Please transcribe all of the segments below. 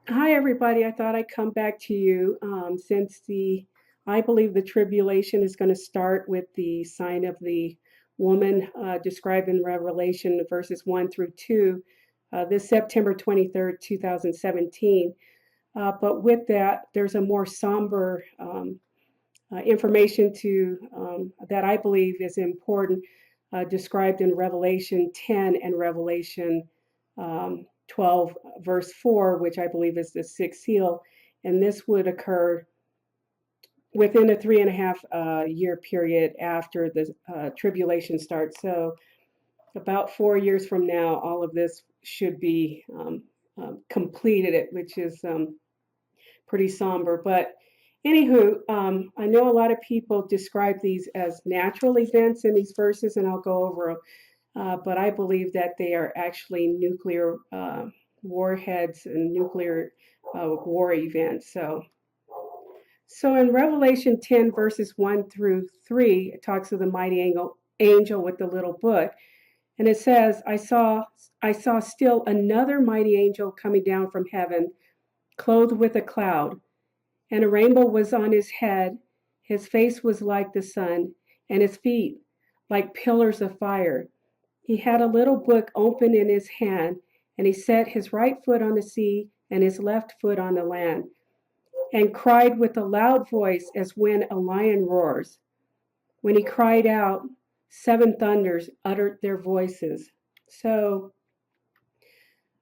Hi, everybody. I thought I'd come back to you since I believe the tribulation is going to start with the sign of the woman described in Revelation verses 1 through 2, this September 23rd, 2017. But with that, there's a more somber information that I believe is important, described in Revelation 10 and Revelation 12, verse 4, which I believe is the sixth seal. And this would occur within a 3.5 year period after the tribulation starts. So, about 4 years from now, all of this should be completed, which is pretty somber. But anywho, I know a lot of people describe these as natural events in these verses, and I'll go over them. But I believe that they are actually nuclear warheads and nuclear war events. So in Revelation 10, verses 1 through 3, it talks of the mighty angel with the little book. And it says, I saw still another mighty angel coming down from heaven, clothed with a cloud, and a rainbow was on his head. His face was like the sun, and his feet like pillars of fire. He had a little book open in his hand, and he set his right foot on the sea and his left foot on the land, and cried with a loud voice as when a lion roars. When he cried out, seven thunders uttered their voices. So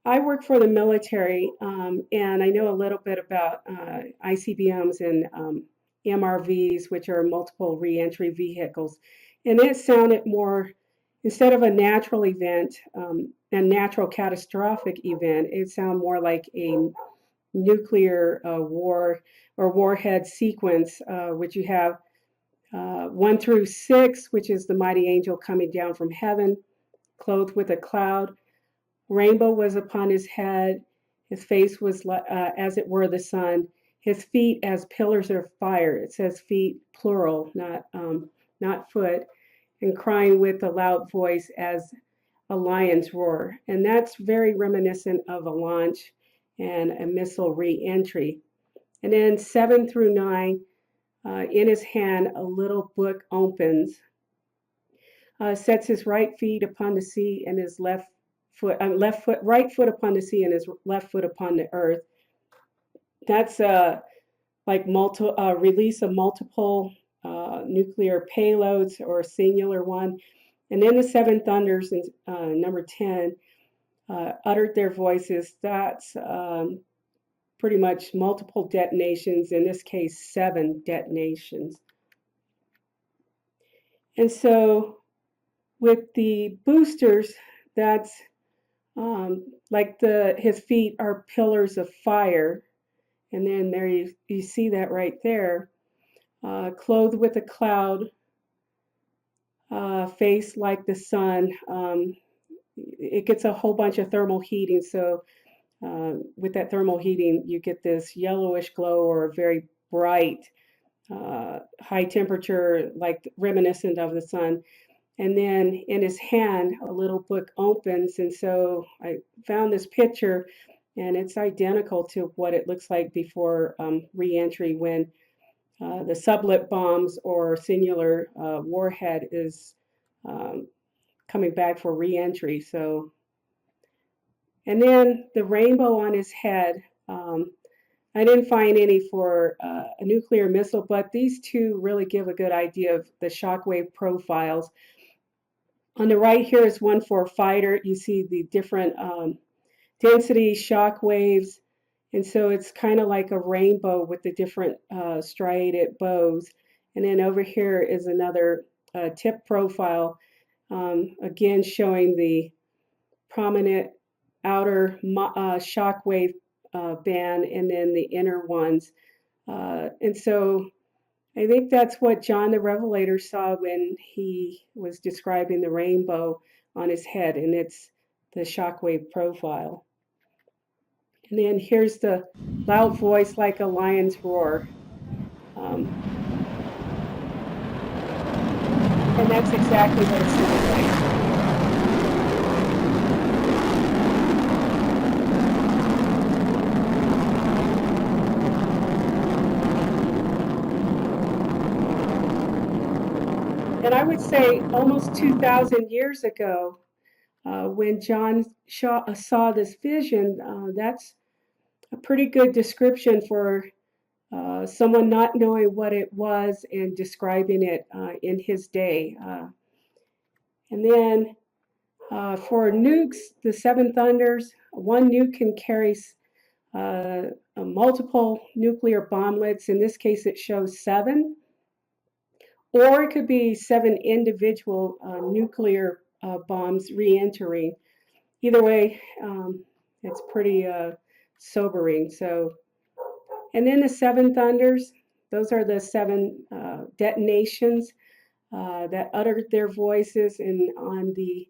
I work for the military, and I know a little bit about ICBMs and MRVs, which are multiple reentry vehicles. And it sounded more, instead of a natural event, a natural catastrophic event, it sounded more like a nuclear war or warhead sequence, which you have 1 through 6, which is the mighty angel coming down from heaven, clothed with a cloud. Rainbow was upon his head. His face was as it were the sun. His feet as pillars of fire. It says feet plural, not foot. And crying with a loud voice as a lion's roar. And that's very reminiscent of a launch and a missile re-entry. And then 7 through 9, in his hand a little book opens, sets his right feet upon the sea and his right foot upon the sea and his left foot upon the earth. That's like release of multiple nuclear payloads or a singular one. And then the seven thunders in number 10 uttered their voices. That's pretty much multiple detonations, in this case, 7 detonations. And so with the boosters, that's like his feet are pillars of fire. And then there you see that right there. Clothed with a cloud, face like the sun. It gets a whole bunch of thermal heating. So with that thermal heating, you get this yellowish glow or very bright, high temperature, like reminiscent of the sun. And then in his hand, a little book opens. And so I found this picture, and it's identical to what it looks like before reentry, when the sublet bombs or singular warhead is coming back for reentry. So, and then the rainbow on his head. I didn't find any for a nuclear missile, but these two really give a good idea of the shockwave profiles. On the right here is one for a fighter. You see the different density shock waves. And so it's kind of like a rainbow with the different striated bows. And then over here is another tip profile, again showing the prominent outer shock wave band and then the inner ones. And so I think that's what John the Revelator saw when he was describing the rainbow on his head, and it's the shockwave profile. And then here's the loud voice like a lion's roar. And that's exactly what it sounds like. And I would say almost 2,000 years ago, when John saw this vision, that's a pretty good description for someone not knowing what it was and describing it in his day. And then for nukes, the seven thunders, one nuke can carry multiple nuclear bomblets. In this case, it shows seven, or it could be seven individual nuclear bombs re-entering. Either way, it's pretty sobering. So, and then the seven thunders, those are the seven detonations that uttered their voices. And on the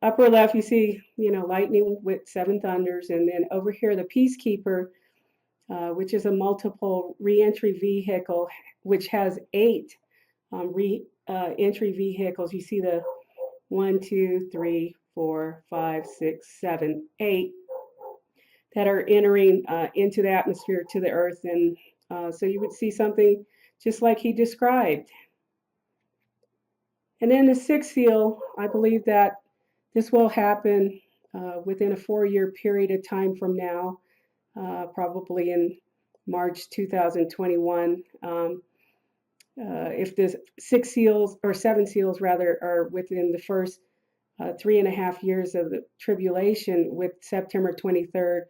upper left, you see, lightning with seven thunders. And then over here, the Peacekeeper, which is a multiple reentry vehicle, which has eight re-entry vehicles. You see the 1, 2, 3, 4, 5, 6, 7, 8 that are entering into the atmosphere to the Earth. And so you would see something just like he described. And then the sixth seal, I believe that this will happen within a 4-year period of time from now, probably in March 2021. If the six seals, or seven seals rather, are within the first 3.5 years of the tribulation, with September 23rd,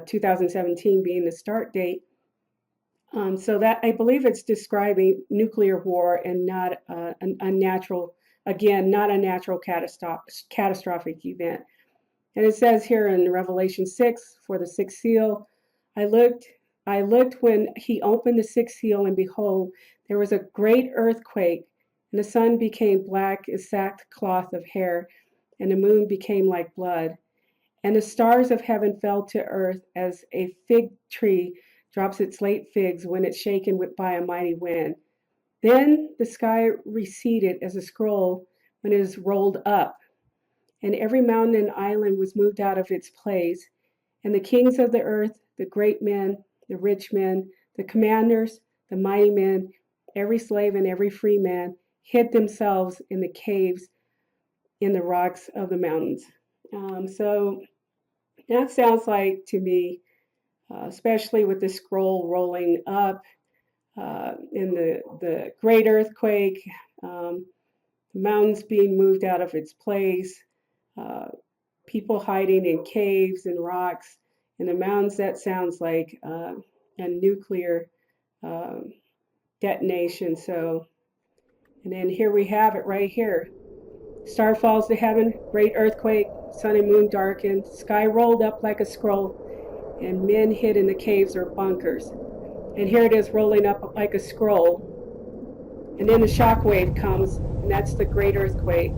2017 being the start date. So that, I believe it's describing nuclear war and not a natural catastrophic event. And it says here in Revelation 6, for the sixth seal, I looked when he opened the sixth seal, and behold, there was a great earthquake, and the sun became black as sackcloth of hair, and the moon became like blood. And the stars of heaven fell to earth as a fig tree drops its late figs when it's shaken by a mighty wind. Then the sky receded as a scroll when it is rolled up, and every mountain and island was moved out of its place. And the kings of the earth, the great men, the rich men, the commanders, the mighty men, every slave and every free man, hid themselves in the caves in the rocks of the mountains. So that sounds like to me, especially with the scroll rolling up in the great earthquake, the mountains being moved out of its place, people hiding in caves and rocks in the mountains. That sounds like a nuclear detonation. So, and then here we have it right here. Star falls to heaven, great earthquake, sun and moon darkened, sky rolled up like a scroll, and men hid in the caves or bunkers. And here it is rolling up like a scroll. And then the shock wave comes, and that's the great earthquake.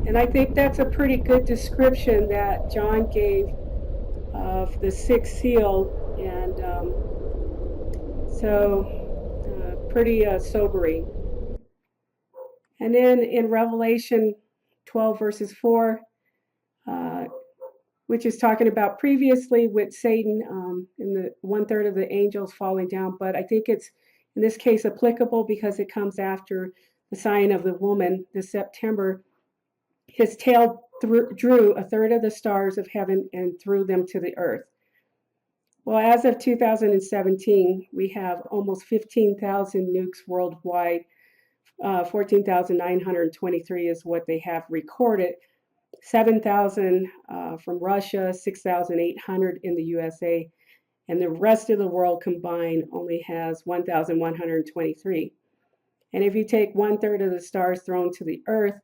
And I think that's a pretty good description that John gave of the sixth seal. And pretty sobering. And then in Revelation 12, verses 4, which is talking about previously with Satan and the 1/3 of the angels falling down. But I think it's, in this case, applicable because it comes after the sign of the woman, the September. His tail drew 1/3 of the stars of heaven and threw them to the earth. Well, as of 2017, we have almost 15,000 nukes worldwide. 14,923 is what they have recorded. 7,000 from Russia, 6,800 in the USA, and the rest of the world combined only has 1,123. And if you take 1/3 of the stars thrown to the earth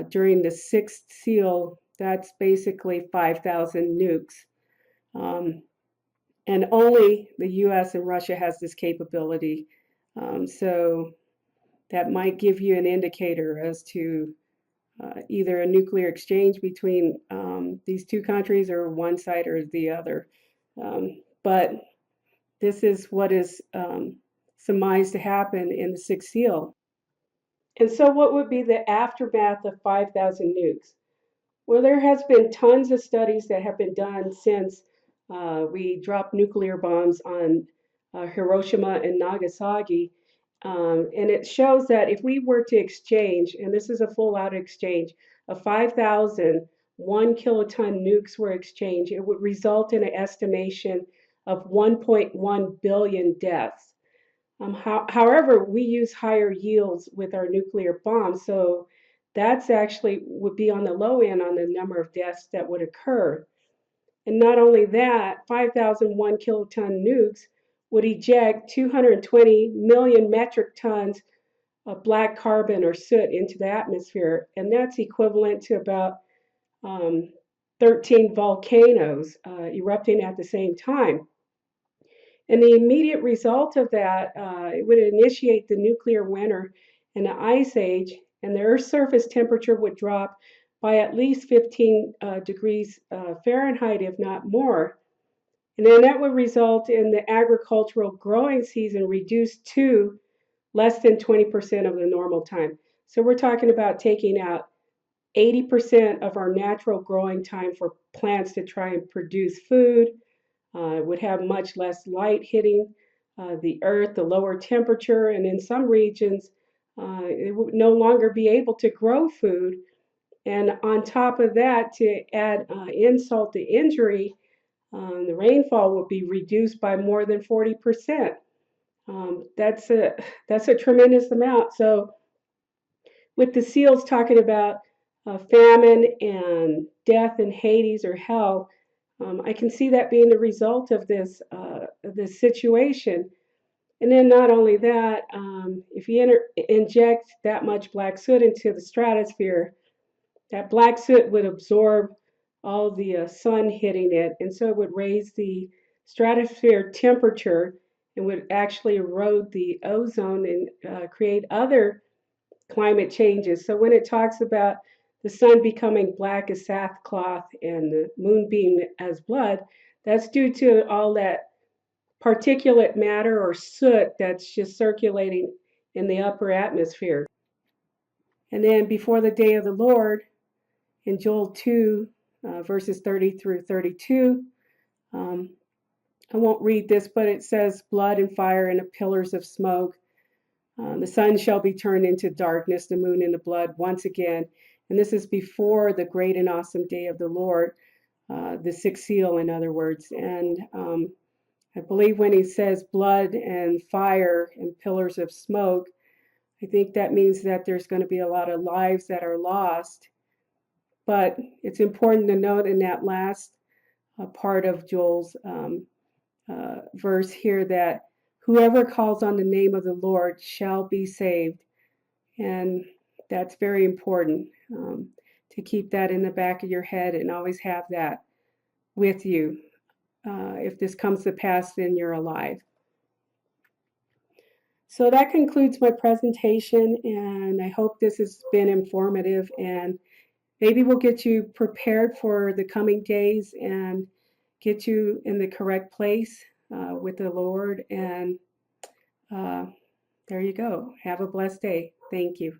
during the sixth seal, that's basically 5,000 nukes. And only the US and Russia has this capability. So that might give you an indicator as to either a nuclear exchange between these two countries or one side or the other. But this is what is surmised to happen in the sixth seal. And so what would be the aftermath of 5,000 nukes? Well, there has been tons of studies that have been done since We dropped nuclear bombs on Hiroshima and Nagasaki. And it shows that if we were to exchange, and this is a full out exchange, of 5,000 1 kiloton nukes were exchanged, it would result in an estimation of 1.1 billion deaths. However, we use higher yields with our nuclear bombs, so that's actually would be on the low end on the number of deaths that would occur. And not only that, 5,001 kiloton nukes would eject 220 million metric tons of black carbon or soot into the atmosphere, and that's equivalent to about 13 volcanoes erupting at the same time. And the immediate result of that, it would initiate the nuclear winter and the ice age, and the Earth's surface temperature would drop by at least 15 degrees Fahrenheit, if not more. And then that would result in the agricultural growing season reduced to less than 20% of the normal time. So we're talking about taking out 80% of our natural growing time for plants to try and produce food. It would have much less light hitting the earth, the lower temperature, and in some regions, it would no longer be able to grow food. And on top of that, to add insult to injury, the rainfall would be reduced by more than 40%. That's a tremendous amount. So, with the seals talking about famine and death in Hades or hell, I can see that being the result of this situation. And then not only that, if you inject that much black soot into the stratosphere, that black soot would absorb all the sun hitting it, and so it would raise the stratosphere temperature and would actually erode the ozone and create other climate changes. So when it talks about the sun becoming black as sackcloth and the moon being as blood, that's due to all that particulate matter or soot that's just circulating in the upper atmosphere. And then before the day of the Lord, in Joel 2, verses 30 through 32, I won't read this, but it says, blood and fire and pillars of smoke. The sun shall be turned into darkness, the moon into blood once again. And this is before the great and awesome day of the Lord, the sixth seal, in other words. And I believe when he says blood and fire and pillars of smoke, I think that means that there's going to be a lot of lives that are lost. But it's important to note in that last part of Joel's verse here that whoever calls on the name of the Lord shall be saved. And that's very important to keep that in the back of your head and always have that with you if this comes to pass and you're alive. So that concludes my presentation, and I hope this has been informative, and maybe we'll get you prepared for the coming days and get you in the correct place with the Lord. And there you go. Have a blessed day. Thank you.